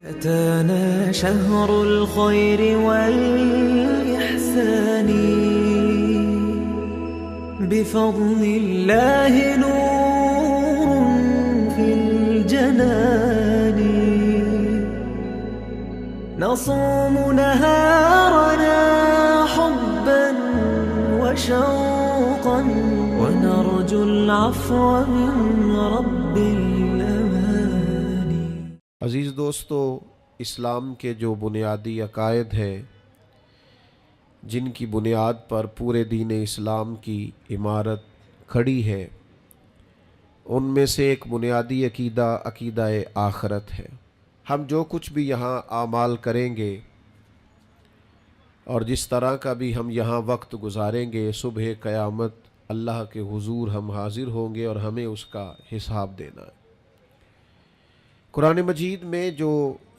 أتانا شهر الخير والإحسان بفضل الله نور في الجنان نصوم نهارنا حبا وشوقا ونرجو العفو من رب الأمان. عزیز دوستو، اسلام کے جو بنیادی عقائد ہیں جن کی بنیاد پر پورے دین اسلام کی عمارت کھڑی ہے، ان میں سے ایک بنیادی عقیدہ آخرت ہے۔ ہم جو کچھ بھی یہاں اعمال کریں گے اور جس طرح کا بھی ہم یہاں وقت گزاریں گے، صبح قیامت اللہ کے حضور ہم حاضر ہوں گے اور ہمیں اس کا حساب دینا ہے۔ قرآن مجید میں جو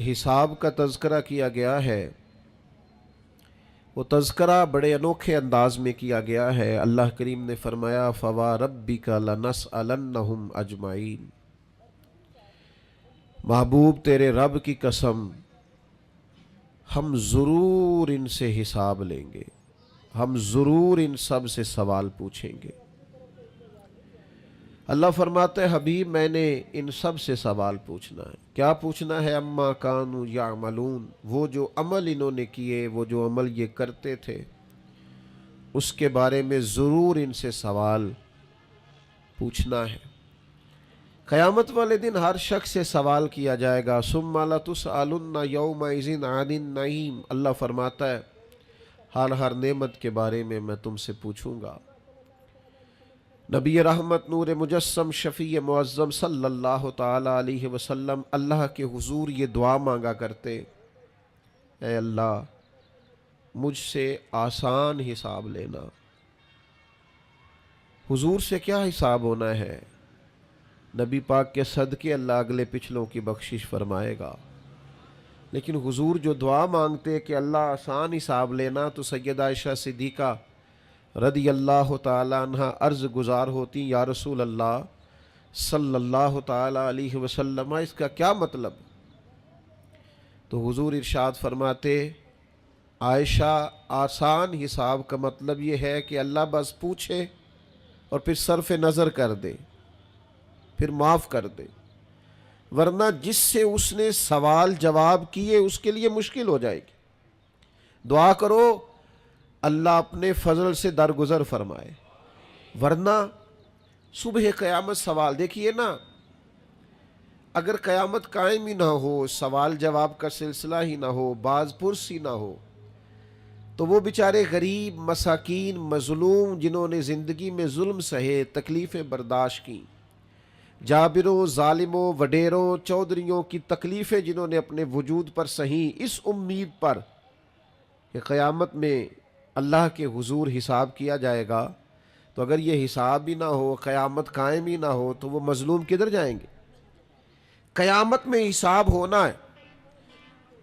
حساب کا تذکرہ کیا گیا ہے، وہ تذکرہ بڑے انوکھے انداز میں کیا گیا ہے۔ اللہ کریم نے فرمایا فَوَرَبِّكَ لَنَسْأَلَنَّهُمْ أَجْمَعِينَ، محبوب تیرے رب کی قسم، ہم ضرور ان سے حساب لیں گے، ہم ضرور ان سب سے سوال پوچھیں گے۔ اللہ فرماتے ہیں حبیب میں نے ان سب سے سوال پوچھنا ہے۔ کیا پوچھنا ہے؟ اما کانوا یعملون، وہ جو عمل انہوں نے کیے، وہ جو عمل یہ کرتے تھے، اس کے بارے میں ضرور ان سے سوال پوچھنا ہے۔ قیامت والے دن ہر شخص سے سوال کیا جائے گا۔ ثم لتسألن یومئذ عن النعیم، اللہ فرماتا ہے ہر نعمت کے بارے میں میں تم سے پوچھوں گا۔ نبی رحمت نور مجسم شفیع معظم صلی اللہ تعالی علیہ وسلم اللہ کے حضور یہ دعا مانگا کرتے، اے اللہ مجھ سے آسان حساب لینا۔ حضور سے کیا حساب ہونا ہے؟ نبی پاک کے صدقے اللہ اگلے پچھلوں کی بخشش فرمائے گا، لیکن حضور جو دعا مانگتے کہ اللہ آسان حساب لینا، تو سیدہ عائشہ صدیقہ رضی اللہ تعالی عنہ عرض گزار ہوتی، یا رسول اللہ صلی اللہ تعالی علیہ وسلم اس کا کیا مطلب؟ تو حضور ارشاد فرماتے عائشہ آسان حساب کا مطلب یہ ہے کہ اللہ بس پوچھے اور پھر صرف نظر کر دے، پھر معاف کر دے، ورنہ جس سے اس نے سوال جواب کیے اس کے لیے مشکل ہو جائے گی۔ دعا کرو اللہ اپنے فضل سے درگزر فرمائے، ورنہ صبح قیامت سوال دیکھیے نا، اگر قیامت قائم ہی نہ ہو، سوال جواب کا سلسلہ ہی نہ ہو، باز پرس ہی نہ ہو، تو وہ بیچارے غریب، مساکین، مظلوم جنہوں نے زندگی میں ظلم سہے، تکلیفیں برداشت کی، جابروں، ظالموں، وڈیروں، چودھریوں کی تکلیفیں جنہوں نے اپنے وجود پر سہیں، اس امید پر کہ قیامت میں اللہ کے حضور حساب کیا جائے گا، تو اگر یہ حساب بھی نہ ہو، قیامت قائم ہی نہ ہو، تو وہ مظلوم کدھر جائیں گے؟ قیامت میں حساب ہونا ہے،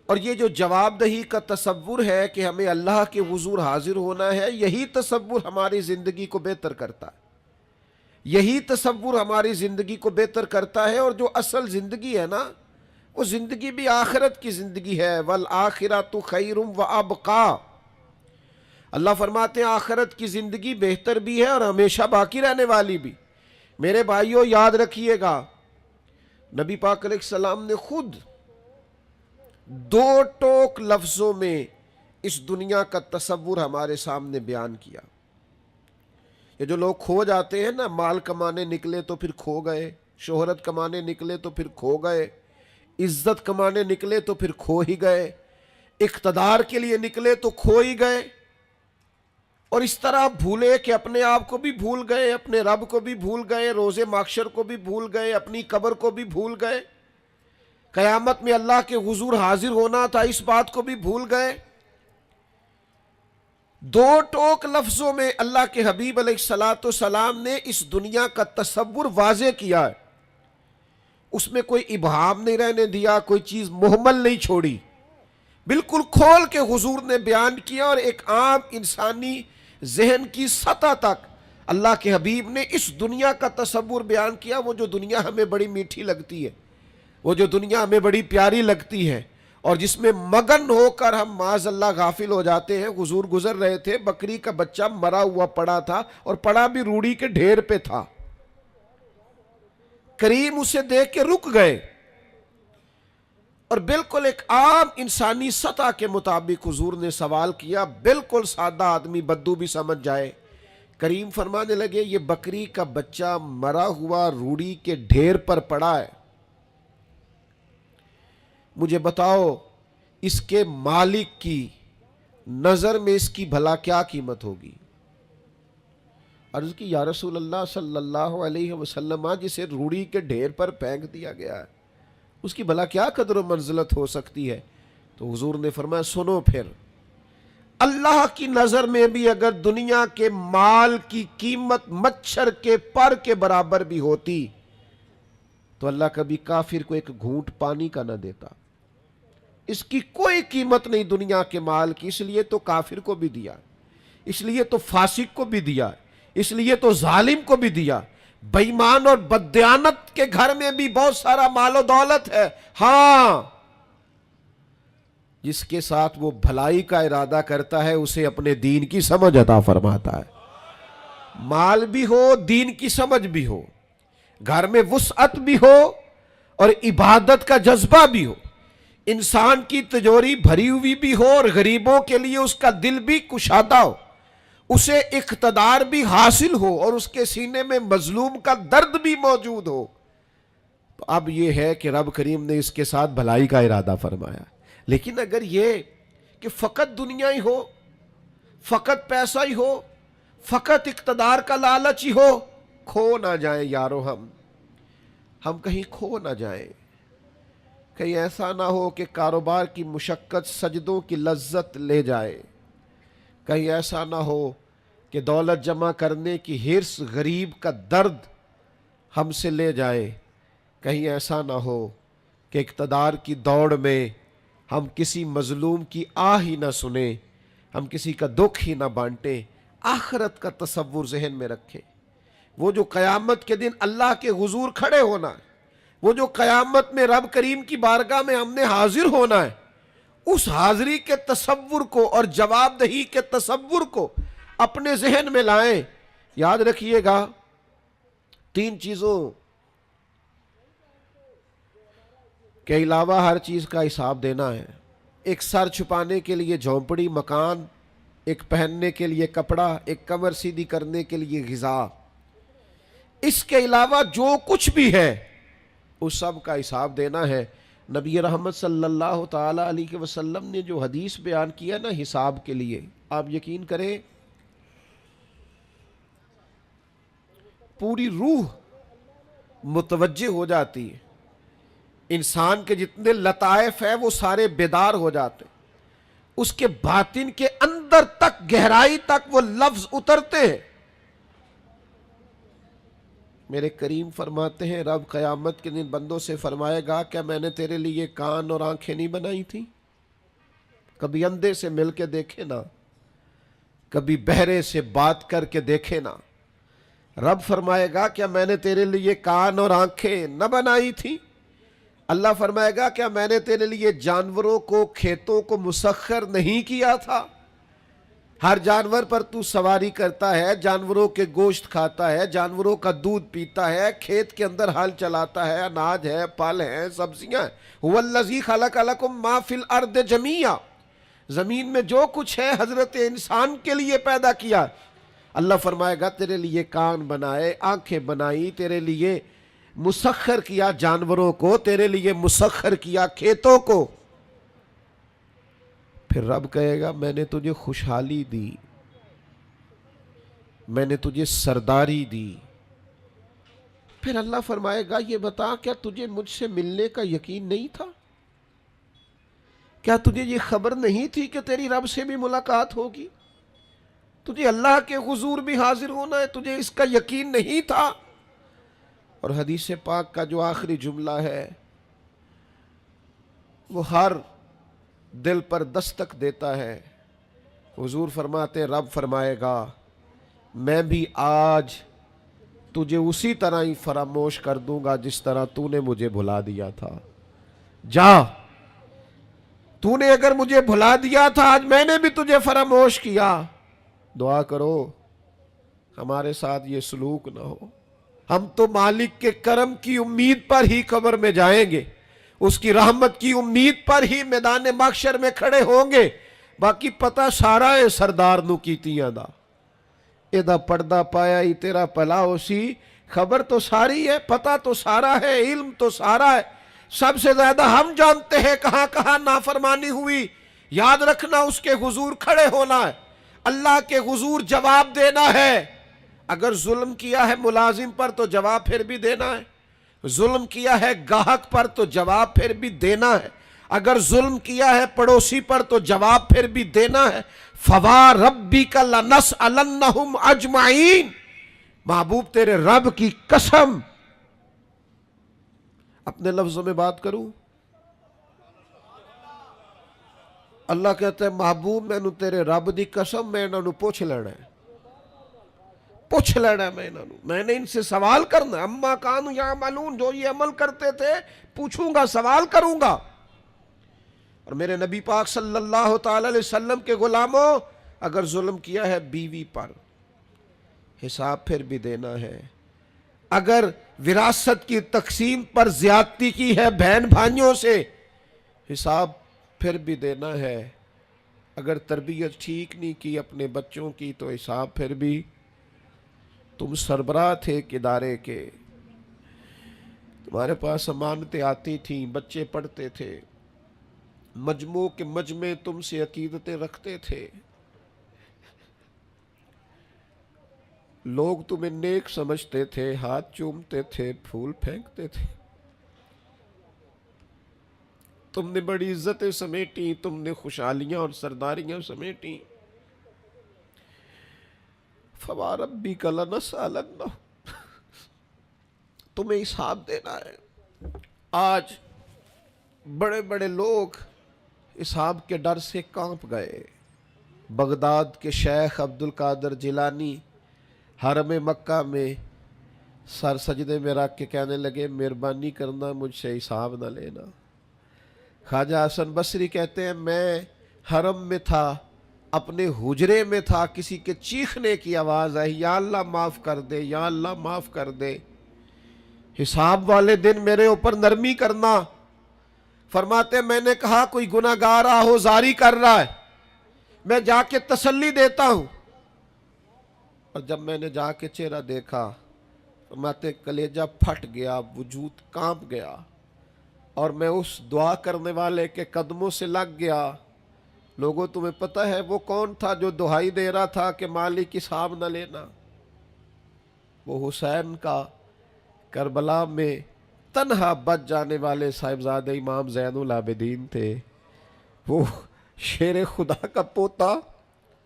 اور یہ جو جواب دہی کا تصور ہے کہ ہمیں اللہ کے حضور حاضر ہونا ہے، یہی تصور ہماری زندگی کو بہتر کرتا ہے، یہی تصور ہماری زندگی کو بہتر کرتا ہے۔ اور جو اصل زندگی ہے نا، وہ زندگی بھی آخرت کی زندگی ہے، وَالْآخِرَةُ خَيْرٌ وَأَبْقَىٰ۔ اللہ فرماتے ہیں آخرت کی زندگی بہتر بھی ہے اور ہمیشہ باقی رہنے والی بھی۔ میرے بھائیوں یاد رکھیے گا، نبی پاک علیہ السلام نے خود 2 ٹوک لفظوں میں اس دنیا کا تصور ہمارے سامنے بیان کیا۔ یہ جو لوگ کھو جاتے ہیں نا، مال کمانے نکلے تو پھر کھو گئے، شہرت کمانے نکلے تو پھر کھو گئے، عزت کمانے نکلے تو پھر کھو ہی گئے، اقتدار کے لیے نکلے تو کھو ہی گئے، اور اس طرح بھولے کہ اپنے آپ کو بھی بھول گئے، اپنے رب کو بھی بھول گئے، روز محشر کو بھی بھول گئے، اپنی قبر کو بھی بھول گئے، قیامت میں اللہ کے حضور حاضر ہونا تھا اس بات کو بھی بھول گئے۔ 2 ٹوک لفظوں میں اللہ کے حبیب علیہ السلام نے اس دنیا کا تصور واضح کیا ہے، اس میں کوئی ابہام نہیں رہنے دیا، کوئی چیز مہمل نہیں چھوڑی، بالکل کھول کے حضور نے بیان کیا، اور ایک عام انسانی ذہن کی سطح تک اللہ کے حبیب نے اس دنیا کا تصور بیان کیا، وہ جو دنیا ہمیں بڑی میٹھی لگتی ہے، وہ جو دنیا ہمیں بڑی پیاری لگتی ہے اور جس میں مگن ہو کر ہم معاذ اللہ غافل ہو جاتے ہیں. حضور گزر رہے تھے, بکری کا بچہ مرا ہوا پڑا تھا اور پڑا بھی روڑی کے ڈھیر پہ تھا. کریم اسے دیکھ کے رک گئے اور بالکل ایک عام انسانی سطح کے مطابق حضور نے سوال کیا, بالکل سادہ آدمی بدو بھی سمجھ جائے. کریم فرمانے لگے یہ بکری کا بچہ مرا ہوا روڑی کے ڈھیر پر پڑا ہے, مجھے بتاؤ اس کے مالک کی نظر میں اس کی بھلا کیا قیمت ہوگی؟ عرض کی یا رسول اللہ صلی اللہ علیہ وسلم, جسے روڑی کے ڈھیر پر پھینک دیا گیا ہے اس کی بھلا کیا قدر و منزلت ہو سکتی ہے؟ تو حضور نے فرمایا سنو پھر, اللہ کی نظر میں بھی اگر دنیا کے مال کی قیمت مچھر کے پر کے برابر بھی ہوتی تو اللہ کبھی کافر کو ایک گھونٹ پانی کا نہ دیتا. اس کی کوئی قیمت نہیں دنیا کے مال کی, اس لیے تو کافر کو بھی دیا, اس لیے تو فاسق کو بھی دیا, اس لیے تو ظالم کو بھی دیا. بے ایمان اور بددیانت کے گھر میں بھی بہت سارا مال و دولت ہے, ہاں جس کے ساتھ وہ بھلائی کا ارادہ کرتا ہے اسے اپنے دین کی سمجھ عطا فرماتا ہے. مال بھی ہو, دین کی سمجھ بھی ہو, گھر میں وسعت بھی ہو اور عبادت کا جذبہ بھی ہو, انسان کی تجوری بھری ہوئی بھی ہو اور غریبوں کے لیے اس کا دل بھی کشادہ ہو, اسے اقتدار بھی حاصل ہو اور اس کے سینے میں مظلوم کا درد بھی موجود ہو, تو اب یہ ہے کہ رب کریم نے اس کے ساتھ بھلائی کا ارادہ فرمایا. لیکن اگر یہ کہ فقط دنیا ہی ہو, فقط پیسہ ہی ہو, فقط اقتدار کا لالچ ہی ہو, کھو نہ جائیں یارو, ہم کہیں کھو نہ جائیں. کہیں ایسا نہ ہو کہ کاروبار کی مشقت سجدوں کی لذت لے جائے, کہیں ایسا نہ ہو کہ دولت جمع کرنے کی حرص غریب کا درد ہم سے لے جائے, کہیں ایسا نہ ہو کہ اقتدار کی دوڑ میں ہم کسی مظلوم کی آہ ہی نہ سنیں, ہم کسی کا دکھ ہی نہ بانٹیں. آخرت کا تصور ذہن میں رکھیں. وہ جو قیامت کے دن اللہ کے حضور کھڑے ہونا ہے, وہ جو قیامت میں رب کریم کی بارگاہ میں ہم نے حاضر ہونا ہے, اس حاضری کے تصور کو اور جواب دہی کے تصور کو اپنے ذہن میں لائیں. یاد رکھیے گا 3 چیزوں کے علاوہ ہر چیز کا حساب دینا ہے. ایک سر چھپانے کے لیے جھونپڑی مکان, ایک پہننے کے لیے کپڑا, ایک کمر سیدھی کرنے کے لیے غذا. اس کے علاوہ جو کچھ بھی ہے اس سب کا حساب دینا ہے. نبی رحمت صلی اللہ تعالی علیہ وسلم نے جو حدیث بیان کیا نا حساب کے لیے, آپ یقین کریں پوری روح متوجہ ہو جاتی ہے. انسان کے جتنے لطائف ہیں وہ سارے بیدار ہو جاتے, اس کے باطن کے اندر تک گہرائی تک وہ لفظ اترتے ہیں. میرے کریم فرماتے ہیں رب قیامت کے دن بندوں سے فرمائے گا کیا میں نے تیرے لیے کان اور آنکھیں نہیں بنائی تھی؟ کبھی اندھے سے مل کے دیکھے نا, کبھی بہرے سے بات کر کے دیکھے نا. رب فرمائے گا کیا میں نے تیرے لیے کان اور آنکھیں نہ بنائی تھی؟ اللہ فرمائے گا کیا میں نے تیرے لیے جانوروں کو کھیتوں کو مسخر نہیں کیا تھا؟ ہر جانور پر تو سواری کرتا ہے, جانوروں کے گوشت کھاتا ہے, جانوروں کا دودھ پیتا ہے, کھیت کے اندر ہل چلاتا ہے, اناج ہے, پھل ہیں, سبزیاں ہیں. هو الذی خلق لکم ما فی الارض جمیعا, زمین میں جو کچھ ہے حضرت انسان کے لیے پیدا کیا. اللہ فرمائے گا تیرے لیے کان بنائے, آنکھیں بنائی, تیرے لیے مسخر کیا جانوروں کو, تیرے لیے مسخر کیا کھیتوں کو. پھر رب کہے گا میں نے تجھے خوشحالی دی, میں نے تجھے سرداری دی. پھر اللہ فرمائے گا یہ بتا کیا تجھے مجھ سے ملنے کا یقین نہیں تھا؟ کیا تجھے یہ خبر نہیں تھی کہ تیری رب سے بھی ملاقات ہوگی؟ تجھے اللہ کے حضور بھی حاضر ہونا ہے, تجھے اس کا یقین نہیں تھا؟ اور حدیث پاک کا جو آخری جملہ ہے وہ ہر دل پر دستک دیتا ہے. حضور فرماتے رب فرمائے گا میں بھی آج تجھے اسی طرح ہی فراموش کر دوں گا جس طرح تو نے مجھے بھلا دیا تھا. جا، تو نے اگر مجھے بھلا دیا تھا آج میں نے بھی تجھے فراموش کیا. دعا کرو ہمارے ساتھ یہ سلوک نہ ہو. ہم تو مالک کے کرم کی امید پر ہی قبر میں جائیں گے، اس کی رحمت کی امید پر ہی میدان محشر میں کھڑے ہوں گے. باقی پتہ سارا ہے سردار نو کیتیاں دا، ایدہ پردہ پایا ہی تیرا پلا ہو سی. خبر تو ساری ہے، پتہ تو سارا ہے، علم تو سارا ہے. سب سے زیادہ ہم جانتے ہیں کہاں کہاں نافرمانی ہوئی. یاد رکھنا اس کے حضور کھڑے ہونا ہے، اللہ کے حضور جواب دینا ہے. اگر ظلم کیا ہے ملازم پر تو جواب پھر بھی دینا ہے، ظلم کیا ہے گاہک پر تو جواب پھر بھی دینا ہے، اگر ظلم کیا ہے پڑوسی پر تو جواب پھر بھی دینا ہے. فَوَرَبِّكَ لَنَسْأَلَنَّهُمْ أَجْمَعِينَ. محبوب تیرے رب کی قسم، اپنے لفظوں میں بات کروں، اللہ کہتا ہے محبوب میں تیرے رب دی قسم میں انہوں پوچھ لینا ہے، پوچھ لینا ہے میں نے ان سے سوال کرنا ہے. اما کانوا یعملون، جو یہ عمل کرتے تھے پوچھوں گا، سوال کروں گا. اور میرے نبی پاک صلی اللہ تعالی علیہ وسلم کے غلاموں، اگر ظلم کیا ہے بیوی پر حساب پھر بھی دینا ہے، اگر وراثت کی تقسیم پر زیادتی کی ہے بہن بھائیوں سے حساب پھر بھی دینا ہے، اگر تربیت ٹھیک نہیں کی اپنے بچوں کی تو حساب پھر بھی. تم سربراہ تھے ایک ادارے کے، تمہارے پاس امانتیں آتی تھیں، بچے پڑھتے تھے، مجموع کے مجمع تم سے عقیدتیں رکھتے تھے، لوگ تمہیں نیک سمجھتے تھے، ہاتھ چومتے تھے، پھول پھینکتے تھے. تم نے بڑی عزتیں سمیٹی، تم نے خوشحالیاں اور سرداریاں سمیٹی. فَوَرَبِّكَ لَنَسْأَلَنَّهُمْ، تمہیں حساب دینا ہے. آج بڑے بڑے لوگ حساب کے ڈر سے کانپ گئے. بغداد کے شیخ عبد القادر جیلانی حرم مکہ میں سر سجدے میں رکھ کے کہنے لگے مہربانی کرنا مجھ سے حساب نہ لینا. خواجہ حسن بصری کہتے ہیں میں حرم میں تھا، اپنے حجرے میں تھا، کسی کے چیخنے کی آواز آئی، یا اللہ معاف کر دے، یا اللہ معاف کر دے، حساب والے دن میرے اوپر نرمی کرنا. فرماتے میں نے کہا کوئی گناہگار آہوزاری کر رہا ہے، میں جا کے تسلی دیتا ہوں. اور جب میں نے جا کے چہرہ دیکھا فرماتے کلیجہ پھٹ گیا، وجود کانپ گیا، اور میں اس دعا کرنے والے کے قدموں سے لگ گیا. لوگوں تمہیں پتہ ہے وہ کون تھا جو دہائی دے رہا تھا کہ مالک حساب نہ لینا؟ وہ حسین کا کربلا میں تنہا بچ جانے والے صاحبزادہ امام زین العابدین تھے. وہ شیر خدا کا پوتا،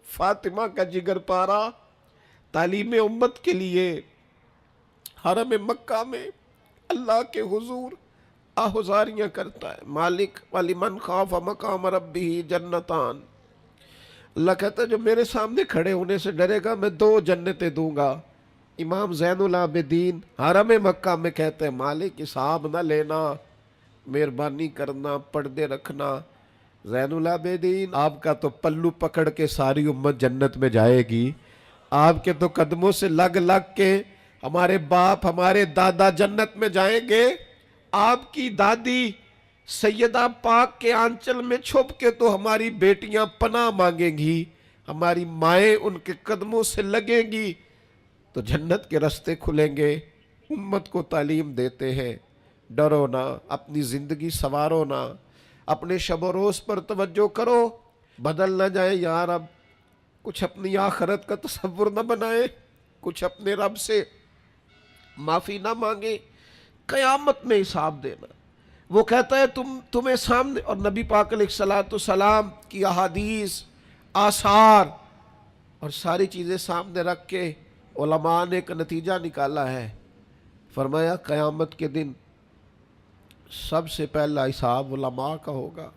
فاطمہ کا جگر پارا، تعلیم امت کے لیے حرم مکہ میں اللہ کے حضور آہوزاریاں کرتا ہے. مالک وَلِمَنْ خَافَ مَقَامَ رَبِّهِ جنتان. اللہ کہتا ہے جو میرے سامنے کھڑے ہونے سے ڈرے گا میں 2 جنتیں دوں گا. امام زین العابدین حرم مکہ میں کہتے ہیں مالک حساب نہ لینا، مہربانی کرنا، پردے رکھنا. زین العابدین آپ کا تو پلو پکڑ کے ساری امت جنت میں جائے گی، آپ کے تو قدموں سے لگ لگ کے ہمارے باپ ہمارے دادا جنت میں جائیں گے. آپ کی دادی سیدہ پاک کے آنچل میں چھپ کے تو ہماری بیٹیاں پناہ مانگیں گی، ہماری مائیں ان کے قدموں سے لگیں گی، تو جنت کے رستے کھلیں گے. امت کو تعلیم دیتے ہیں ڈرو نہ، اپنی زندگی سنوارو نہ، اپنے شب و روز پر توجہ کرو، بدل نہ جائے یار. اب کچھ اپنی آخرت کا تصور نہ بنائے، کچھ اپنے رب سے معافی نہ مانگے. قیامت میں حساب دینا. وہ کہتا ہے تمہیں سامنے، اور نبی پاک علیہ السلام کی احادیث، آثار اور ساری چیزیں سامنے رکھ کے علماء نے ایک نتیجہ نکالا ہے. فرمایا قیامت کے دن سب سے پہلا حساب علماء کا ہوگا.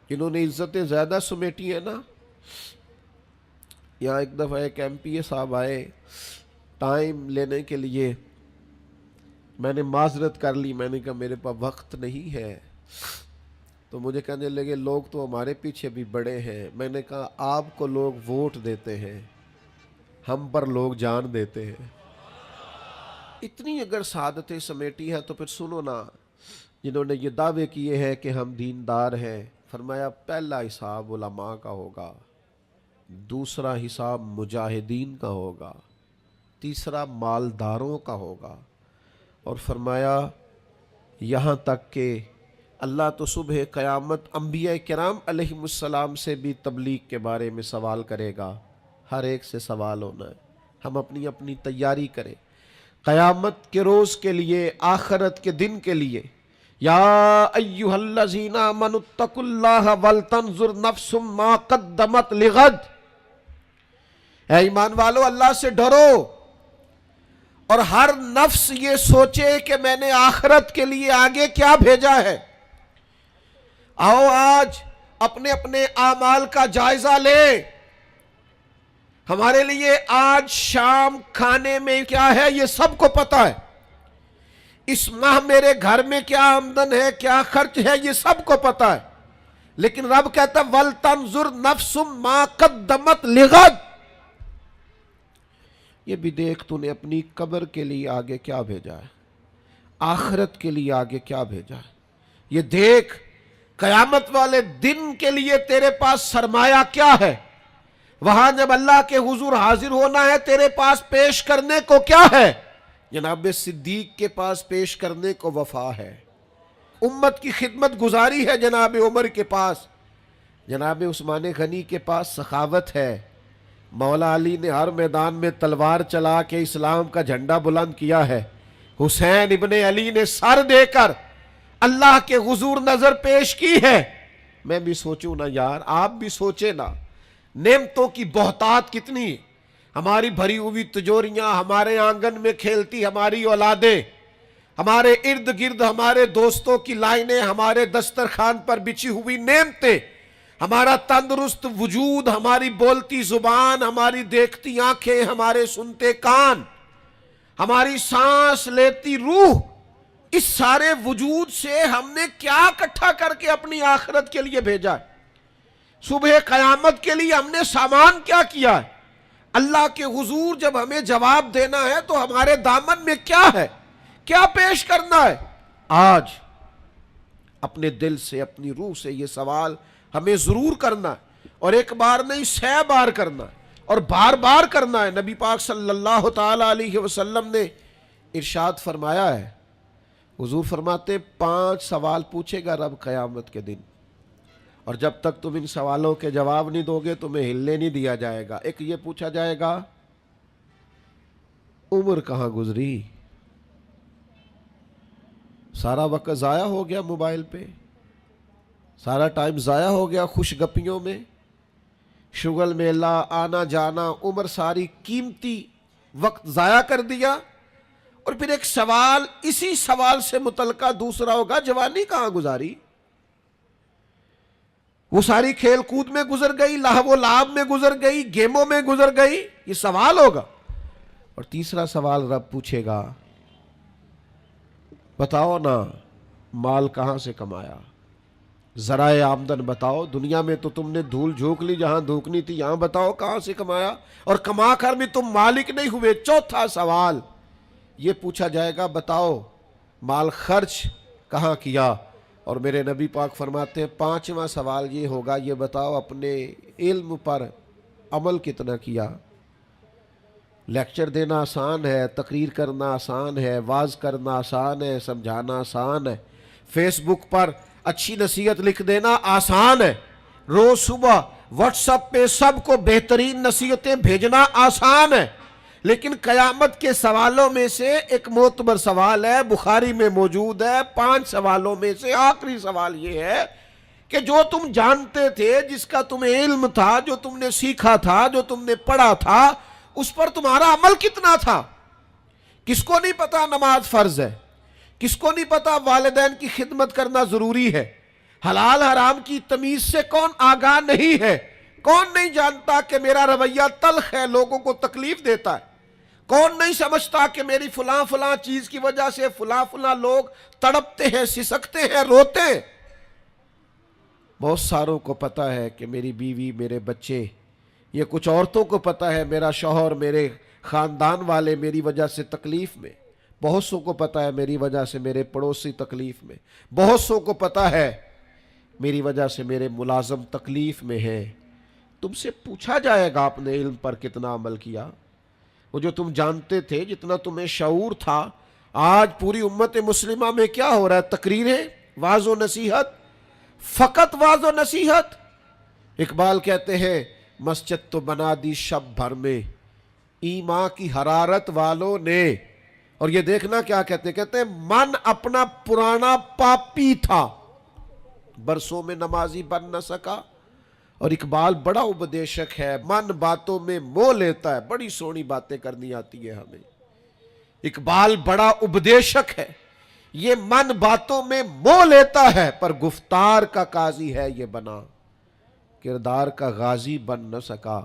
جنہوں نے عزتیں زیادہ سمیٹی ہیں نا. یہاں ایک دفعہ ایک ایم پی اے صاحب آئے ٹائم لینے کے لیے. میں نے معذرت کر لی، میں نے کہا میرے پاس وقت نہیں ہے. تو مجھے کہنے لگے لوگ تو ہمارے پیچھے بھی بڑے ہیں. میں نے کہا آپ کو لوگ ووٹ دیتے ہیں، ہم پر لوگ جان دیتے ہیں. اتنی اگر سعادتیں سمیٹی ہیں تو پھر سنو نا، جنہوں نے یہ دعوے کیے ہیں کہ ہم دیندار ہیں، فرمایا پہلا حساب علماء کا ہوگا، دوسرا حساب مجاہدین کا ہوگا، تیسرا مالداروں کا ہوگا، اور فرمایا یہاں تک کہ اللہ تو صبح قیامت انبیاء کرام علیہ السلام سے بھی تبلیغ کے بارے میں سوال کرے گا. ہر ایک سے سوال ہونا ہے. ہم اپنی اپنی تیاری کریں قیامت کے روز کے لیے، آخرت کے دن کے لیے. یا ایھا الذین آمنوا اتقوا اللہ ولتنظر نفس ما قدمت لغد. اے ایمان والو، اللہ سے ڈرو اور ہر نفس یہ سوچے کہ میں نے آخرت کے لیے آگے کیا بھیجا ہے. آؤ آج اپنے اپنے اعمال کا جائزہ لیں. ہمارے لیے آج شام کھانے میں کیا ہے یہ سب کو پتا ہے. اس ماہ میرے گھر میں کیا آمدن ہے، کیا خرچ ہے، یہ سب کو پتا ہے. لیکن رب کہتا ہے وَلْتَنْظُرْ نَفْسٌ مَا قَدَّمَتْ لِغَدٍ. یہ بھی دیکھ تو نے اپنی قبر کے لیے آگے کیا بھیجا ہے، آخرت کے لیے آگے کیا بھیجا ہے. یہ دیکھ قیامت والے دن کے لیے تیرے پاس سرمایہ کیا ہے. وہاں جب اللہ کے حضور حاضر ہونا ہے تیرے پاس پیش کرنے کو کیا ہے. جناب صدیق کے پاس پیش کرنے کو وفا ہے، امت کی خدمت گزاری ہے جناب عمر کے پاس، جناب عثمان غنی کے پاس سخاوت ہے. مولا علی نے ہر میدان میں تلوار چلا کے اسلام کا جھنڈا بلند کیا ہے. حسین ابن علی نے سر دے کر اللہ کے حضور نظر پیش کی ہے. میں بھی سوچوں نا یار، آپ بھی سوچے نا، نعمتوں کی بہتات کتنی. ہماری بھری ہوئی تجوریاں، ہمارے آنگن میں کھیلتی ہماری اولادیں، ہمارے ارد گرد ہمارے دوستوں کی لائنیں، ہمارے دسترخوان پر بچھی ہوئی نعمتیں، ہمارا تندرست وجود، ہماری بولتی زبان، ہماری دیکھتی آنکھیں، ہمارے سنتے کان، ہماری سانس لیتی روح. اس سارے وجود سے ہم نے کیا اکٹھا کر کے اپنی آخرت کے لیے بھیجا ہے. صبح قیامت کے لیے ہم نے سامان کیا کیا ہے. اللہ کے حضور جب ہمیں جواب دینا ہے تو ہمارے دامن میں کیا ہے، کیا پیش کرنا ہے. آج اپنے دل سے، اپنی روح سے یہ سوال ہمیں ضرور کرنا ہے، اور ایک بار نہیں 100 بار کرنا ہے، اور بار بار کرنا ہے. نبی پاک صلی اللہ تعالی علیہ وسلم نے ارشاد فرمایا ہے، حضور فرماتے 5 سوال پوچھے گا رب قیامت کے دن، اور جب تک تم ان سوالوں کے جواب نہیں دو گے تمہیں ہلنے نہیں دیا جائے گا. ایک یہ پوچھا جائے گا عمر کہاں گزری، سارا وقت ضائع ہو گیا موبائل پہ، سارا ٹائم ضائع ہو گیا خوش گپیوں میں، شغل میلہ، آنا جانا، عمر ساری قیمتی وقت ضائع کر دیا. اور پھر ایک سوال، اسی سوال سے متعلقہ دوسرا ہوگا جوانی کہاں گزاری، وہ ساری کھیل کود میں گزر گئی، لہو و لعب میں گزر گئی، گیموں میں گزر گئی. یہ سوال ہوگا. اور تیسرا سوال رب پوچھے گا بتاؤ نا مال کہاں سے کمایا، ذرائع آمدن بتاؤ. دنیا میں تو تم نے دھول جھونک لی، جہاں دھونکنی تھی یہاں بتاؤ کہاں سے کمایا، اور کما کر بھی تم مالک نہیں ہوئے. چوتھا سوال یہ پوچھا جائے گا بتاؤ مال خرچ کہاں کیا. اور میرے نبی پاک فرماتے ہیں 5واں سوال یہ ہوگا، یہ بتاؤ اپنے علم پر عمل کتنا کیا. لیکچر دینا آسان ہے، تقریر کرنا آسان ہے، واعظ کرنا آسان ہے، سمجھانا آسان ہے، فیس بک پر اچھی نصیحت لکھ دینا آسان ہے، روز صبح واٹس ایپ پہ سب کو بہترین نصیحتیں بھیجنا آسان ہے. لیکن قیامت کے سوالوں میں سے ایک معتبر سوال ہے، بخاری میں موجود ہے. 5 سوالوں میں سے آخری سوال یہ ہے کہ جو تم جانتے تھے، جس کا تمہیں علم تھا، جو تم نے سیکھا تھا، جو تم نے پڑھا تھا، اس پر تمہارا عمل کتنا تھا. کس کو نہیں پتا نماز فرض ہے، کس کو نہیں پتا والدین کی خدمت کرنا ضروری ہے، حلال حرام کی تمیز سے کون آگاہ نہیں ہے، کون نہیں جانتا کہ میرا رویہ تلخ ہے، لوگوں کو تکلیف دیتا ہے، کون نہیں سمجھتا کہ میری فلاں فلاں چیز کی وجہ سے فلاں فلاں لوگ تڑپتے ہیں، سسکتے ہیں، روتے ہیں؟ بہت ساروں کو پتہ ہے کہ میری بیوی، میرے بچے، یہ کچھ عورتوں کو پتہ ہے میرا شوہر، میرے خاندان والے میری وجہ سے تکلیف میں، بہت سو کو پتہ ہے میری وجہ سے میرے پڑوسی تکلیف میں، بہت سو کو پتہ ہے میری وجہ سے میرے ملازم تکلیف میں ہیں۔ تم سے پوچھا جائے گا آپ نے علم پر کتنا عمل کیا؟ وہ جو تم جانتے تھے، جتنا تمہیں شعور تھا، آج پوری امت مسلمہ میں کیا ہو رہا ہے؟ تقریریں، واعظ و نصیحت، فقط واعظ و نصیحت۔ اقبال کہتے ہیں مسجد تو بنا دی شب بھر میں ایمان کی حرارت والوں نے، اور یہ دیکھنا کیا کہتے ہیں من اپنا پرانا پاپی تھا، برسوں میں نمازی بن نہ سکا۔ اور اقبال بڑا اپدیشک ہے، من باتوں میں موہ لیتا ہے، بڑی سونی باتیں کرنی آتی ہے ہمیں۔ اقبال بڑا اپدیشک ہے، یہ من باتوں میں موہ لیتا ہے، پر گفتار کا قاضی ہے یہ بنا، کردار کا غازی بن نہ سکا۔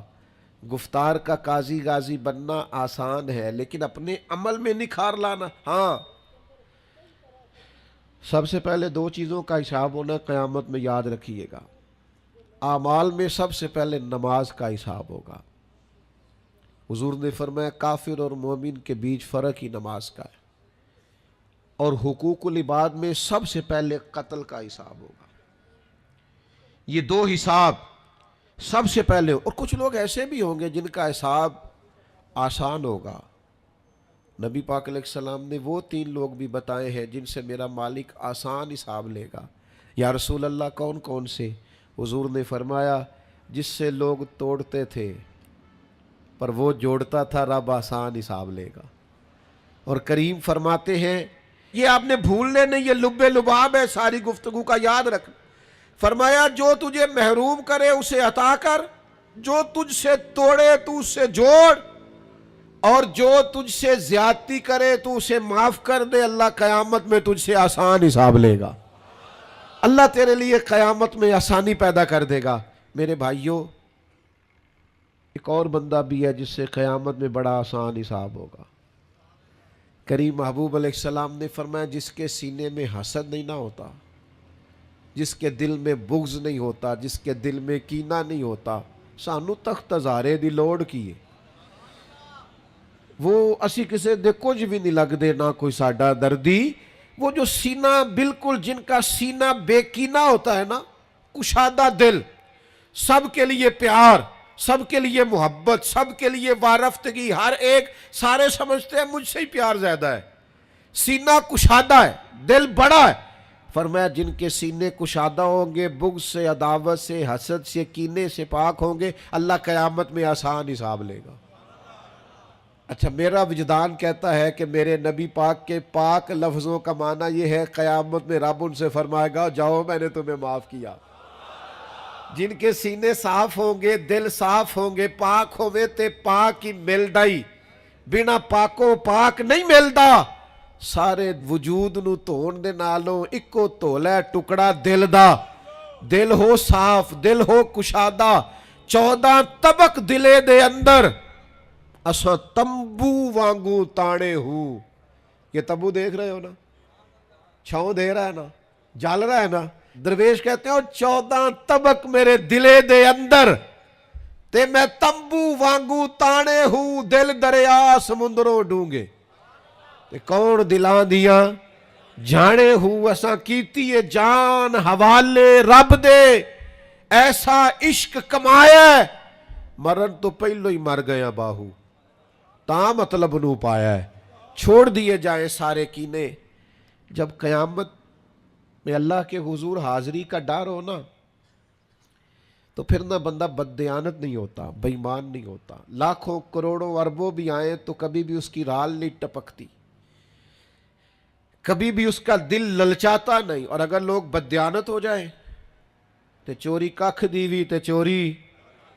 گفتار کا قاضی غازی بننا آسان ہے، لیکن اپنے عمل میں نکھار لانا، ہاں۔ سب سے پہلے دو چیزوں کا حساب ہونا قیامت میں، یاد رکھیے گا۔ اعمال میں سب سے پہلے نماز کا حساب ہوگا۔ حضور نے فرمایا کافر اور مومن کے بیچ فرق ہی نماز کا ہے۔ اور حقوق العباد میں سب سے پہلے قتل کا حساب ہوگا۔ یہ دو حساب سب سے پہلے، اور کچھ لوگ ایسے بھی ہوں گے جن کا حساب آسان ہوگا۔ نبی پاک علیہ السلام نے وہ 3 لوگ بھی بتائے ہیں جن سے میرا مالک آسان حساب لے گا۔ یا رسول اللہ کون کون سے؟ حضور نے فرمایا جس سے لوگ توڑتے تھے پر وہ جوڑتا تھا، رب آسان حساب لے گا۔ اور کریم فرماتے ہیں، یہ آپ نے بھولنے نہیں، یہ لب لباب ہے ساری گفتگو کا، یاد رکھ۔ فرمایا جو تجھے محروم کرے اسے عطا کر، جو تجھ سے توڑے تو اس سے جوڑ، اور جو تجھ سے زیادتی کرے تو اسے معاف کر دے۔ اللہ قیامت میں تجھ سے آسان حساب لے گا، اللہ تیرے لیے قیامت میں آسانی پیدا کر دے گا۔ میرے بھائیوں، ایک اور بندہ بھی ہے جس سے قیامت میں بڑا آسان حساب ہوگا۔ کریم محبوب علیہ السلام نے فرمایا جس کے سینے میں حسد نہیں نہ ہوتا، جس کے دل میں بغض نہیں ہوتا، جس کے دل میں کینہ نہیں ہوتا، سانو تخت ہزارے دی لوڑ کیے، وہ اسی کسے دے کچھ بھی نہیں لگ دے، نہ کوئی ساڈا دردی۔ وہ جو سینہ بالکل، جن کا سینہ بے کینہ ہوتا ہے نا، کشادہ دل، سب کے لیے پیار، سب کے لیے محبت، سب کے لیے وارفتگی، ہر ایک، سارے سمجھتے ہیں مجھ سے ہی پیار زیادہ ہے، سینہ کشادہ ہے، دل بڑا ہے۔ فرمایا جن کے سینے کشادہ ہوں گے، بغض سے، عداوت سے، حسد سے، کینے سے پاک ہوں گے، اللہ قیامت میں آسان حساب لے گا۔ اچھا، میرا وجدان کہتا ہے کہ میرے نبی پاک کے پاک لفظوں کا معنی یہ ہے قیامت میں رب ان سے فرمائے گا جاؤ میں نے تمہیں معاف کیا۔ جن کے سینے صاف ہوں گے، دل صاف ہوں گے، پاک ہوئے تے پاک ہی مل ڈائی، بنا پاکوں پاک نہیں ملدا۔ سارے وجود نو دھون دے نالوں اکو دھولا ٹکڑا دل دا، دل ہو صاف، دل ہو کشادہ، 14 طبق دلے دے اندر اسا تمبو وانگو تانے ہوں۔ یہ تمبو دیکھ رہے ہو نا، چھاؤں دے رہا ہے نا، جل رہا ہے نا، درویش کہتے ہیں 14 طبق میرے دلے دے اندر تے میں تمبو وانگو تانے ہوں، دل دریا سمندروں ڈونگے تے کون دلان دیاں جانے ہوں، اسا کیتی ہے جان حوالے رب دے، ایسا عشق کمایا ہے مرن تو پہلو ہی مر گیا باہو، تا مطلب نو پایا ہے، چھوڑ دیے جائیں سارے کینے۔ جب قیامت میں اللہ کے حضور حاضری کا ڈر ہو نا، تو پھر نہ بندہ بددیانت نہیں ہوتا، بے ایمان نہیں ہوتا، لاکھوں کروڑوں اربوں بھی آئیں تو کبھی بھی اس کی رال نہیں ٹپکتی، کبھی بھی اس کا دل للچاتا نہیں۔ اور اگر لوگ بددیانت ہو جائیں تو چوری ککھ دیوی تے چوری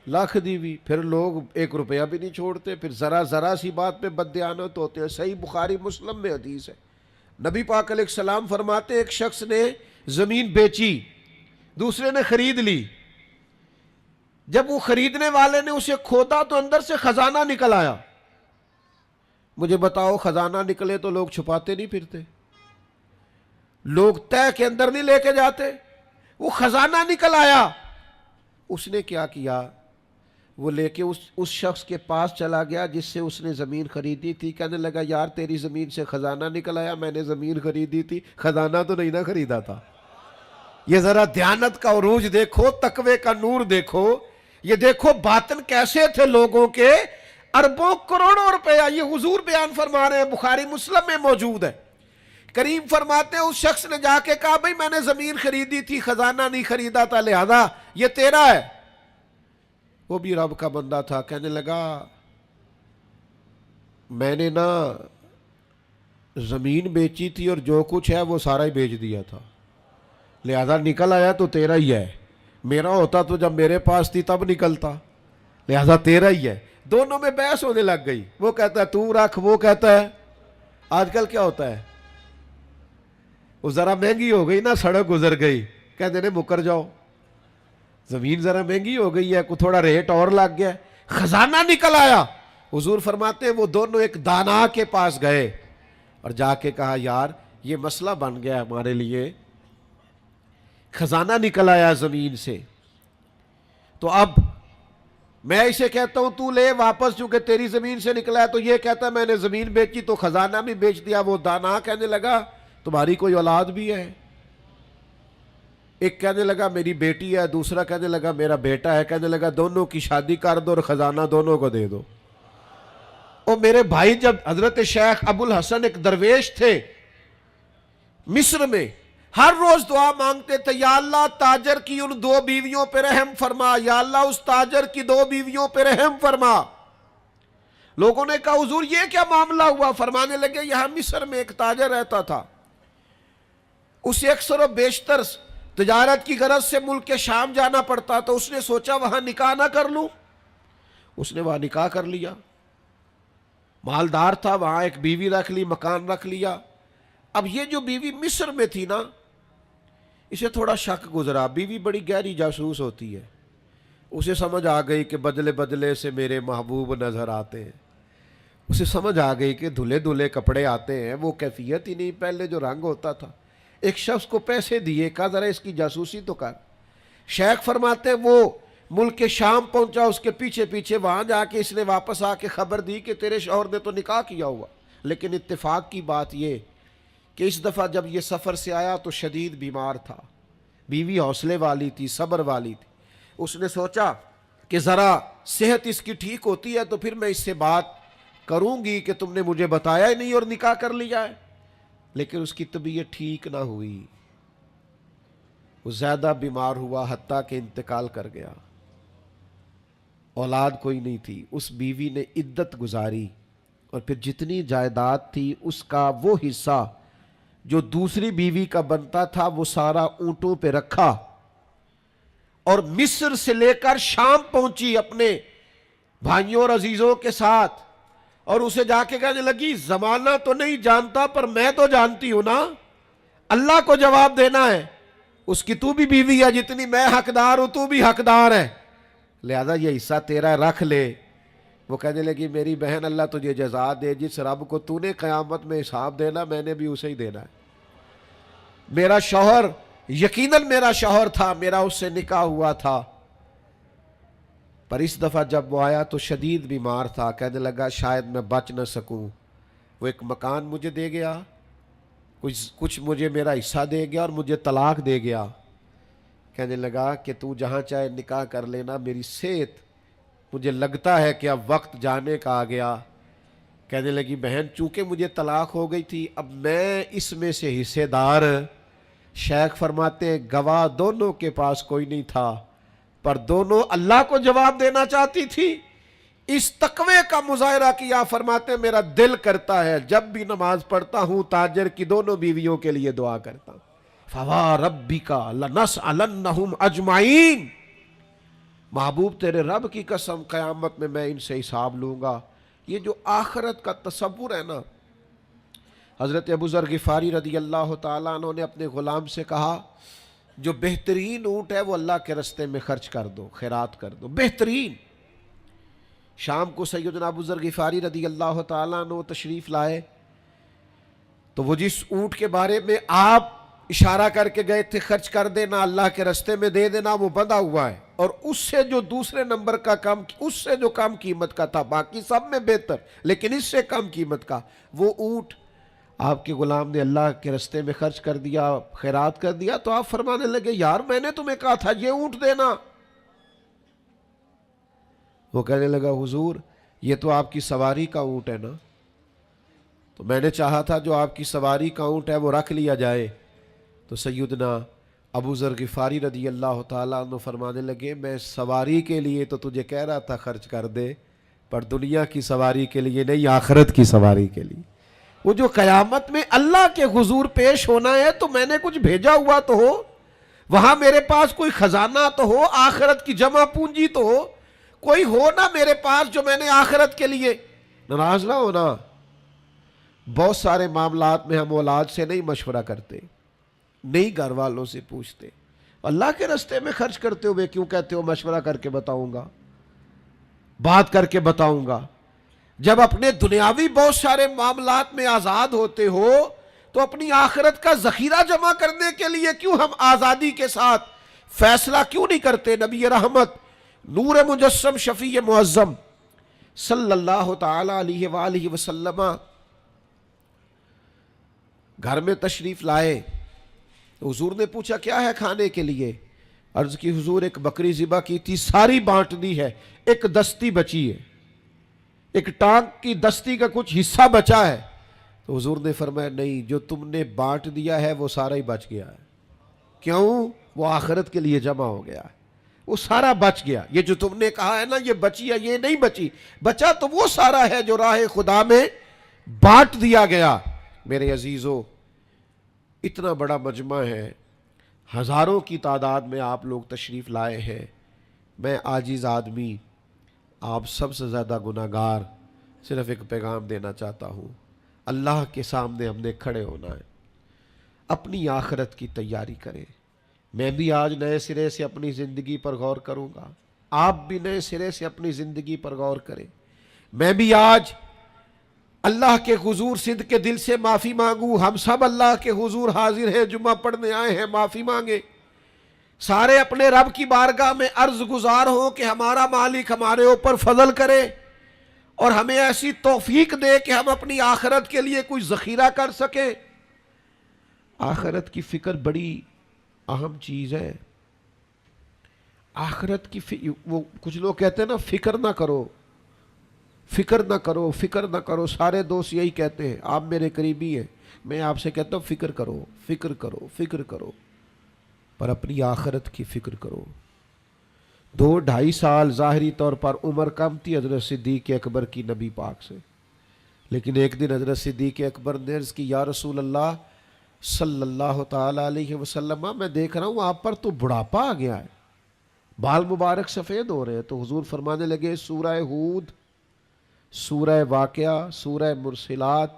لاکھ دیوی، پھر لوگ 1 روپیہ بھی نہیں چھوڑتے، پھر ذرا سی بات پہ بددیانت ہوتے ہیں۔ صحیح بخاری مسلم میں حدیث ہے، نبی پاک علیہ السلام فرماتے ایک شخص نے زمین بیچی، دوسرے نے خرید لی، جب وہ خریدنے والے نے اسے کھودا تو اندر سے خزانہ نکل آیا، مجھے بتاؤ خزانہ نکلے تو لوگ چھپاتے نہیں پھرتے، لوگ تہ کے اندر نہیں لے کے جاتے. وہ خزانہ نکل آیا. اس نے کیا کیا؟ وہ لے کے اس شخص کے پاس چلا گیا جس سے اس نے زمین خریدی تھی. کہنے لگا یار تیری زمین سے خزانہ نکل آیا، میں نے زمین خریدی تھی، خزانہ تو نہیں نہ خریدا تھا. یہ ذرا دیانت کا عروج دیکھو، تقوی کا نور دیکھو. یہ دیکھو باطن کیسے تھے لوگوں کے. اربوں کروڑوں روپیہ یہ حضور بیان فرما رہے ہیں، بخاری مسلم میں موجود ہے. کریم فرماتے ہیں اس شخص نے جا کے کہا بھئی میں نے زمین خریدی تھی، خزانہ نہیں خریدا تھا، لہذا یہ تیرا ہے. وہ بھی رب کا بندہ تھا. کہنے لگا میں نے نا زمین بیچی تھی اور جو کچھ ہے وہ سارا ہی بیچ دیا تھا، لہذا نکل آیا تو تیرا ہی ہے. میرا ہوتا تو جب میرے پاس تھی تب نکلتا، لہذا تیرا ہی ہے. دونوں میں بحث ہونے لگ گئی. وہ کہتا ہے تو رکھ، وہ کہتا ہے. آج کل کیا ہوتا ہے، وہ ذرا مہنگی ہو گئی نا، سڑک گزر گئی، کہتے ہیں مکر جاؤ. زمین ذرا مہنگی ہو گئی ہے، کوئی تھوڑا ریٹ اور لگ گیا، خزانہ نکل آیا. حضور فرماتے ہیں وہ دونوں ایک دانا کے پاس گئے اور جا کے کہا یار یہ مسئلہ بن گیا ہمارے لیے، خزانہ نکل آیا زمین سے، تو اب میں اسے کہتا ہوں تو لے واپس چونکہ تیری زمین سے نکلا ہے، تو یہ کہتا ہے میں نے زمین بیچی تو خزانہ بھی بیچ دیا. وہ دانا کہنے لگا تمہاری کوئی اولاد بھی ہے؟ ایک کہنے لگا میری بیٹی ہے، دوسرا کہنے لگا میرا بیٹا ہے. کہنے لگا دونوں کی شادی کر دو اور خزانہ دونوں کو دے دو. اور میرے بھائی جب حضرت شیخ ابو الحسن ایک درویش تھے مصر میں، ہر روز دعا مانگتے تھے یا اللہ تاجر کی ان 2 بیویوں پہ رحم فرما، یا اللہ اس تاجر کی 2 بیویوں پہ رحم فرما. لوگوں نے کہا حضور یہ کیا معاملہ ہوا؟ فرمانے لگے یہاں مصر میں ایک تاجر رہتا تھا، اسے اکثر و بیشتر تجارت کی غرض سے ملک شام جانا پڑتا، تو اس نے سوچا وہاں نکاح نہ کر لوں. اس نے وہاں نکاح کر لیا. مالدار تھا، وہاں ایک بیوی رکھ لی، مکان رکھ لیا. اب یہ جو بیوی مصر میں تھی نا، اسے تھوڑا شک گزرا. بیوی بڑی گہری جاسوس ہوتی ہے. اسے سمجھ آ گئی کہ بدلے بدلے سے میرے محبوب نظر آتے ہیں. اسے سمجھ آ گئی کہ دھلے دھلے کپڑے آتے ہیں، وہ کیفیت ہی نہیں پہلے جو رنگ ہوتا تھا. ایک شخص کو پیسے دیے، کہا ذرا اس کی جاسوسی تو کر. شیخ فرماتے ہیں وہ ملک شام پہنچا، اس کے پیچھے پیچھے وہاں جا کے اس نے واپس آ کے خبر دی کہ تیرے شوہر نے تو نکاح کیا ہوا. لیکن اتفاق کی بات یہ کہ اس دفعہ جب یہ سفر سے آیا تو شدید بیمار تھا. بیوی حوصلے والی تھی، صبر والی تھی. اس نے سوچا کہ ذرا صحت اس کی ٹھیک ہوتی ہے تو پھر میں اس سے بات کروں گی کہ تم نے مجھے بتایا ہی نہیں اور نکاح کر لیا ہے. لیکن اس کی طبیعت ٹھیک نہ ہوئی، وہ زیادہ بیمار ہوا حتیٰ کہ انتقال کر گیا. اولاد کوئی نہیں تھی. اس بیوی نے عدت گزاری اور پھر جتنی جائیداد تھی اس کا وہ حصہ جو دوسری بیوی کا بنتا تھا وہ سارا اونٹوں پہ رکھا اور مصر سے لے کر شام پہنچی اپنے بھائیوں اور عزیزوں کے ساتھ. اور اسے جا کے کہنے لگی زمانہ تو نہیں جانتا پر میں تو جانتی ہوں نا، اللہ کو جواب دینا ہے. اس کی تو بھی بیوی ہے، جتنی میں حقدار ہوں تو بھی حقدار ہے، لہذا یہ حصہ تیرا رکھ لے. وہ کہنے لگی میری بہن اللہ تجھے جزا دے، جس رب کو تو نے قیامت میں حساب دینا میں نے بھی اسے ہی دینا ہے. میرا شوہر یقیناً میرا شوہر تھا، میرا اس سے نکاح ہوا تھا، پر اس دفعہ جب وہ آیا تو شدید بیمار تھا. کہنے لگا شاید میں بچ نہ سکوں. وہ ایک مکان مجھے دے گیا، کچھ مجھے میرا حصہ دے گیا اور مجھے طلاق دے گیا. کہنے لگا کہ تو جہاں چاہے نکاح کر لینا، میری صحت مجھے لگتا ہے کہ اب وقت جانے کا آ گیا. کہنے لگی بہن چونکہ مجھے طلاق ہو گئی تھی اب میں اس میں سے حصے دار. شیخ فرماتے ہیں گواہ دونوں کے پاس کوئی نہیں تھا پر دونوں اللہ کو جواب دینا چاہتی تھی. اس تقوی کا مظاہرہ کیا. فرماتے ہیں میرا دل کرتا ہے جب بھی نماز پڑھتا ہوں تاجر کی دونوں بیویوں کے لیے دعا کرتا ہوں. فَوَرَبِّكَ لَنَسْأَلَنَّهُمْ أَجْمَعِينَ. محبوب تیرے رب کی قسم قیامت میں ان سے حساب لوں گا. یہ جو آخرت کا تصور ہے نا، حضرت ابو ذر غفاری رضی اللہ تعالیٰ عنہ نے اپنے غلام سے کہا جو بہترین اونٹ ہے وہ اللہ کے رستے میں خرچ کر دو، خیرات کر دو، بہترین. شام کو سیدنا ابو ذر غفاری رضی اللہ تعالیٰ عنہ تشریف لائے تو وہ جس اونٹ کے بارے میں آپ اشارہ کر کے گئے تھے خرچ کر دینا، اللہ کے رستے میں دے دینا، وہ بندھا ہوا ہے، اور اس سے جو دوسرے نمبر کا کم، اس سے جو کم قیمت کا تھا، باقی سب میں بہتر لیکن اس سے کم قیمت کا، وہ اونٹ آپ کے غلام نے اللہ کے رستے میں خرچ کر دیا، خیرات کر دیا۔ تو آپ فرمانے لگے یار میں نے تمہیں کہا تھا یہ اونٹ دینا۔ وہ کہنے لگا حضور یہ تو آپ کی سواری کا اونٹ ہے نا، تو میں نے چاہا تھا جو آپ کی سواری کا اونٹ ہے وہ رکھ لیا جائے۔ تو سیدنا ابو ذر غفاری رضی اللہ تعالیٰ عنہ فرمانے لگے میں سواری کے لیے تو تجھے کہہ رہا تھا خرچ کر دے، پر دنیا کی سواری کے لیے نہیں، آخرت کی سواری کے لیے۔ وہ جو قیامت میں اللہ کے حضور پیش ہونا ہے تو میں نے کچھ بھیجا ہوا تو ہو، وہاں میرے پاس کوئی خزانہ تو ہو، آخرت کی جمع پونجی تو ہو، کوئی ہو نا میرے پاس جو میں نے آخرت کے لیے۔ ناراض نہ ہونا، بہت سارے معاملات میں ہم اولاد سے نہیں مشورہ کرتے، نہیں گھر والوں سے پوچھتے، اللہ کے راستے میں خرچ کرتے ہوئے کیوں کہتے ہو مشورہ کر کے بتاؤں گا، بات کر کے بتاؤں گا؟ جب اپنے دنیاوی بہت سارے معاملات میں آزاد ہوتے ہو تو اپنی آخرت کا ذخیرہ جمع کرنے کے لیے کیوں ہم آزادی کے ساتھ فیصلہ کیوں نہیں کرتے؟ نبی رحمت نور مجسم شفیع معظم صلی اللہ تعالی علیہ وآلہ وسلم گھر میں تشریف لائے، حضور نے پوچھا کیا ہے کھانے کے لیے؟ عرض کی حضور ایک بکری ذبح کی تھی، ساری بانٹ دی ہے، ایک دستی بچی ہے، ایک ٹانگ کی دستی کا کچھ حصہ بچا ہے۔ تو حضور نے فرمایا نہیں، جو تم نے بانٹ دیا ہے وہ سارا ہی بچ گیا ہے۔ کیوں؟ وہ آخرت کے لیے جمع ہو گیا ہے، وہ سارا بچ گیا۔ یہ جو تم نے کہا ہے نا یہ بچی ہے، یہ نہیں بچی، بچا تو وہ سارا ہے جو راہ خدا میں بانٹ دیا گیا۔ میرے عزیزو، اتنا بڑا مجمع ہے، ہزاروں کی تعداد میں آپ لوگ تشریف لائے ہیں، میں عاجز آدمی، آپ سب سے زیادہ گناہگار، صرف ایک پیغام دینا چاہتا ہوں، اللہ کے سامنے ہم نے کھڑے ہونا ہے، اپنی آخرت کی تیاری کریں۔ میں بھی آج نئے سرے سے اپنی زندگی پر غور کروں گا، آپ بھی نئے سرے سے اپنی زندگی پر غور کریں۔ میں بھی آج اللہ کے حضور صدق کے دل سے معافی مانگوں، ہم سب اللہ کے حضور حاضر ہیں، جمعہ پڑھنے آئے ہیں، معافی مانگے، سارے اپنے رب کی بارگاہ میں عرض گزار ہوں کہ ہمارا مالک ہمارے اوپر فضل کرے اور ہمیں ایسی توفیق دے کہ ہم اپنی آخرت کے لیے کوئی ذخیرہ کر سکیں۔ آخرت کی فکر بڑی اہم چیز ہے۔ آخرت کی وہ کچھ لوگ کہتے ہیں نا فکر نہ کرو، فکر نہ کرو، فکر نہ کرو، سارے دوست یہی کہتے ہیں، آپ میرے قریبی ہیں، میں آپ سے کہتا ہوں فکر کرو، فکر کرو، فکر کرو، پر اپنی آخرت کی فکر کرو۔ 2-2.5 سال ظاہری طور پر عمر کم تھی حضرت صدیق اکبر کی نبی پاک سے، لیکن ایک دن حضرت صدیق اکبر نے عرض کی یا رسول اللہ صلی اللہ تعالی علیہ وسلم، میں دیکھ رہا ہوں آپ پر تو بڑھاپا آ گیا ہے، بال مبارک سفید ہو رہے ہیں۔ تو حضور فرمانے لگے سورہ ہود، سورہ واقعہ، سورہ مرسلات،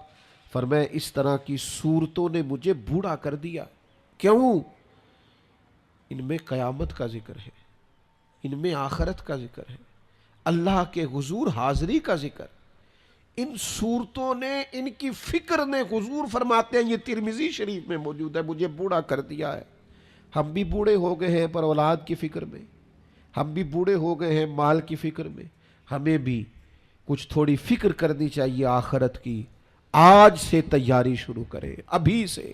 فرمایا اس طرح کی صورتوں نے مجھے بوڑھا کر دیا۔ کیوں؟ ان میں قیامت کا ذکر ہے، ان میں آخرت کا ذکر ہے، اللہ کے حضور حاضری کا ذکر۔ ان صورتوں نے، ان کی فکر نے، حضور فرماتے ہیں، یہ ترمذی شریف میں موجود ہے، مجھے بوڑھا کر دیا ہے۔ ہم بھی بوڑھے ہو گئے ہیں پر اولاد کی فکر میں، ہم بھی بوڑھے ہو گئے ہیں مال کی فکر میں، ہمیں بھی کچھ تھوڑی فکر کرنی چاہیے آخرت کی۔ آج سے تیاری شروع کریں، ابھی سے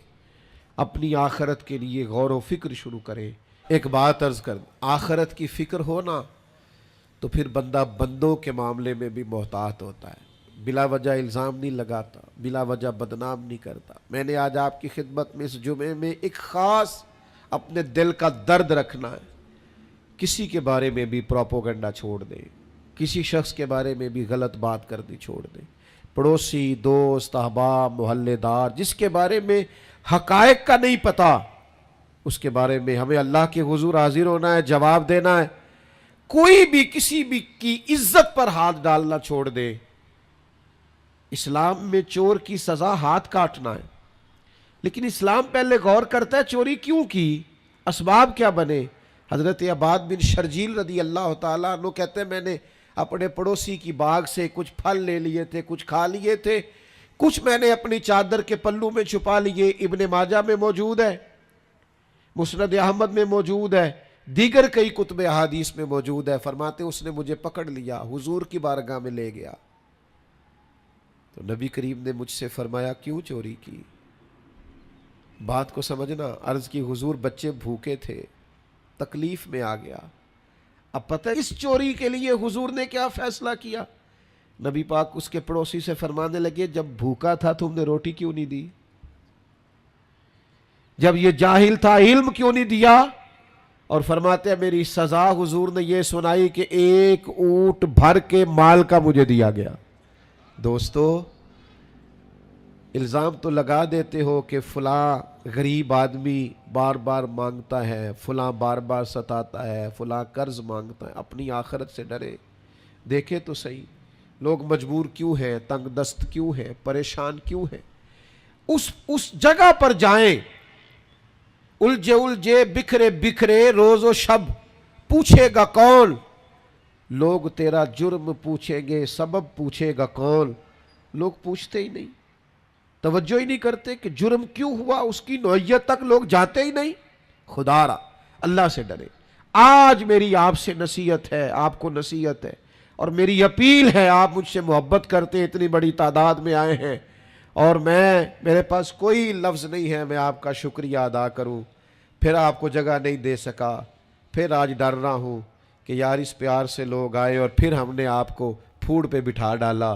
اپنی آخرت کے لیے غور و فکر شروع کریں۔ ایک بات عرض کر، آخرت کی فکر ہونا تو پھر بندہ بندوں کے معاملے میں بھی محتاط ہوتا ہے، بلا وجہ الزام نہیں لگاتا، بلا وجہ بدنام نہیں کرتا۔ میں نے آج آپ کی خدمت میں اس جمعے میں ایک خاص اپنے دل کا درد رکھنا ہے، کسی کے بارے میں بھی پروپیگنڈا چھوڑ دیں، کسی شخص کے بارے میں بھی غلط بات کرنی چھوڑ دیں، پڑوسی، دوست، احباب، محلے دار، جس کے بارے میں حقائق کا نہیں پتہ، اس کے بارے میں ہمیں اللہ کے حضور حاضر ہونا ہے، جواب دینا ہے۔ کوئی بھی کسی بھی کی عزت پر ہاتھ ڈالنا چھوڑ دے۔ اسلام میں چور کی سزا ہاتھ کاٹنا ہے، لیکن اسلام پہلے غور کرتا ہے چوری کیوں کی، اسباب کیا بنے۔ حضرت عباد بن شرجیل رضی اللہ تعالیٰ عنہ کہتے ہیں میں نے اپنے پڑوسی کی باغ سے کچھ پھل لے لیے تھے، کچھ کھا لیے تھے، کچھ میں نے اپنی چادر کے پلو میں چھپا لیے۔ ابن ماجہ میں موجود ہے، مسند احمد میں موجود ہے، دیگر کئی کتب احادیث میں موجود ہے۔ فرماتے اس نے مجھے پکڑ لیا، حضور کی بارگاہ میں لے گیا، تو نبی کریم نے مجھ سے فرمایا کیوں چوری کی؟ بات کو سمجھنا۔ عرض کی حضور بچے بھوکے تھے، تکلیف میں آ گیا۔ اب پتہ اس چوری کے لیے حضور نے کیا فیصلہ کیا؟ نبی پاک اس کے پڑوسی سے فرمانے لگے جب بھوکا تھا تم نے روٹی کیوں نہیں دی؟ جب یہ جاہل تھا علم کیوں نہیں دیا؟ اور فرماتے ہیں میری سزا حضور نے یہ سنائی کہ ایک اونٹ بھر کے مال کا مجھے دیا گیا۔ دوستو الزام تو لگا دیتے ہو کہ فلاں غریب آدمی بار بار مانگتا ہے، فلاں بار بار ستاتا ہے، فلاں قرض مانگتا ہے۔ اپنی آخرت سے ڈرے، دیکھے تو صحیح لوگ مجبور کیوں ہیں، تنگ دست کیوں ہیں، پریشان کیوں ہیں۔ اس جگہ پر جائیں، الجھے الجھے بکھرے بکھرے روز و شب، پوچھے گا کون؟ لوگ تیرا جرم پوچھیں گے، سبب پوچھے گا کون؟ لوگ پوچھتے ہی نہیں، توجہ ہی نہیں کرتے کہ جرم کیوں ہوا، اس کی نوعیت تک لوگ جاتے ہی نہیں۔ خدا را اللہ سے ڈرے۔ آج میری آپ سے نصیحت ہے، آپ کو نصیحت ہے اور میری اپیل ہے، آپ مجھ سے محبت کرتے ہیں، اتنی بڑی تعداد میں آئے ہیں اور میرے پاس کوئی لفظ نہیں ہے میں آپ کا شکریہ ادا کروں، پھر آپ کو جگہ نہیں دے سکا، پھر آج ڈر رہا ہوں کہ یار اس پیار سے لوگ آئے اور پھر ہم نے آپ کو پھوڑ پہ بٹھا ڈالا۔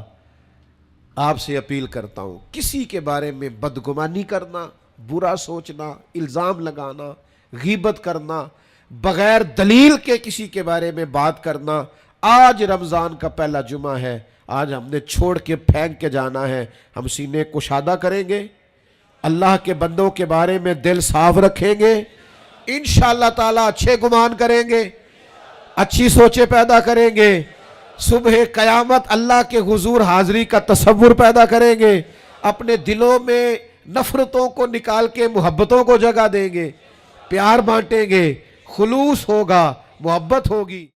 آپ سے اپیل کرتا ہوں کسی کے بارے میں بدگمانی کرنا، برا سوچنا، الزام لگانا، غیبت کرنا، بغیر دلیل کے کسی کے بارے میں بات کرنا، آج رمضان کا پہلا جمعہ ہے، آج ہم نے چھوڑ کے پھینک کے جانا ہے۔ ہم سینے کشادہ کریں گے، اللہ کے بندوں کے بارے میں دل صاف رکھیں گے، انشاءاللہ تعالی اچھے گمان کریں گے، اچھی سوچیں پیدا کریں گے، صبح قیامت اللہ کے حضور حاضری کا تصور پیدا کریں گے، اپنے دلوں میں نفرتوں کو نکال کے محبتوں کو جگہ دیں گے، پیار بانٹیں گے، خلوص ہوگا، محبت ہوگی۔